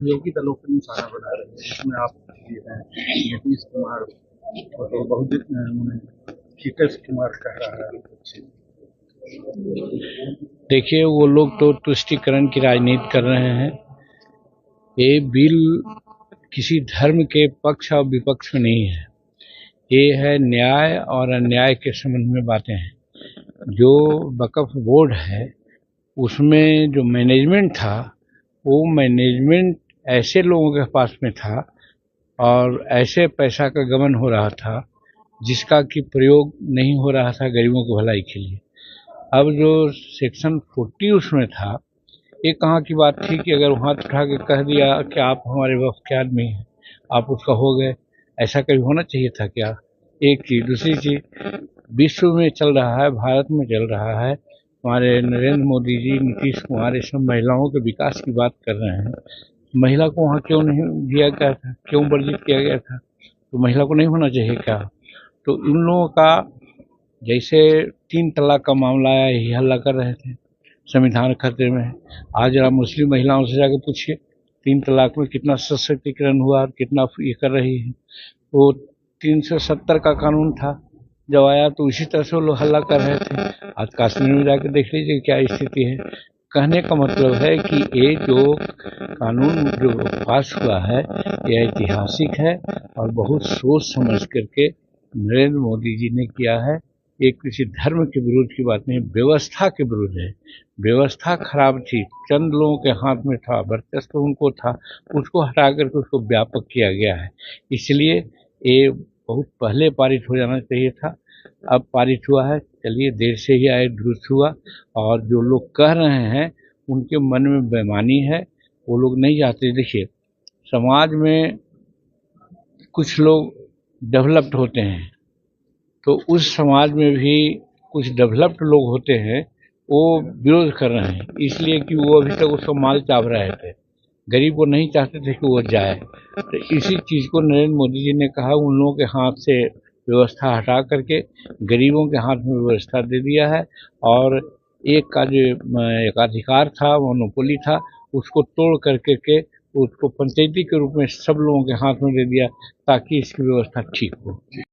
सहयोगी दलों पर निशाना बना रहे हैं, इसमें आप ये हैं नीतीश कुमार को तो बहुत नीतीश कुमार कह रहा है अच्छे। देखिए, वो लोग तो तुष्टीकरण की राजनीति कर रहे हैं। ये बिल किसी धर्म के पक्ष और विपक्ष में नहीं है। ये है न्याय और अन्याय के संबंध में बातें हैं। जो वक्फ बोर्ड है उसमें जो मैनेजमेंट था, वो मैनेजमेंट ऐसे लोगों के पास में था और ऐसे पैसा का गमन हो रहा था जिसका कि प्रयोग नहीं हो रहा था गरीबों की भलाई के लिए। अब जो सेक्शन 40 उसमें था, ये कहाँ की बात थी कि अगर हाथ उठा के कह दिया कि आप हमारे वक्त के आदमी हैं, आप उसका हो गए। ऐसा कभी होना चाहिए था क्या? एक चीज। दूसरी चीज, विश्व में चल रहा है, भारत में चल रहा है, हमारे नरेंद्र मोदी जी, नीतीश कुमार ये सब महिलाओं के विकास की बात कर रहे हैं। महिला को वहाँ क्यों नहीं दिया गया था, क्यों वर्जित किया गया था? तो महिला को नहीं होना चाहिए क्या? तो इन लोगों का जैसे 3 तलाक का मामला आया, यही हल्ला कर रहे थे, संविधान खतरे में है। आज जरा मुस्लिम महिलाओं से जाकर पूछिए 3 तलाक में कितना सशक्तिकरण हुआ और कितना ये कर रही है। वो 370 का कानून था, जब आया तो उसी तरह से वो लोग हल्ला कर रहे थे। आज कश्मीर में जाकर देख लीजिए क्या स्थिति है। कहने का मतलब है कि ये जो कानून जो पास हुआ है यह ऐतिहासिक है और बहुत सोच समझ करके नरेंद्र मोदी जी ने किया है। ये किसी धर्म के विरुद्ध की बात नहीं, व्यवस्था के विरुद्ध है। व्यवस्था खराब थी, चंद लोगों के हाथ में था, वर्चस्व उनको था, उसको हटा करके उसको व्यापक किया गया है। इसलिए ये बहुत पहले पारित हो जाना चाहिए था, अब पारित हुआ है। चलिए, देर से ही आए दुरुस्त हुआ। और जो लोग कह रहे हैं उनके मन में बेईमानी है, वो लोग नहीं चाहते। देखिए, समाज में कुछ लोग डेवलप्ड होते हैं, तो उस समाज में भी कुछ डेवलप्ड लोग होते हैं, वो विरोध कर रहे हैं इसलिए कि वो अभी तक उसका माल चाव रहे थे, गरीब को नहीं चाहते थे कि वो जाए। तो इसी चीज़ को नरेंद्र मोदी जी ने कहा, उन लोगों के हाथ से व्यवस्था हटा करके गरीबों के हाथ में व्यवस्था दे दिया है। और एक का जो एकाधिकार था, मोनोपोली था, उसको तोड़ करके के उसको पंचायती के रूप में सब लोगों के हाथ में दे दिया ताकि इसकी व्यवस्था ठीक हो।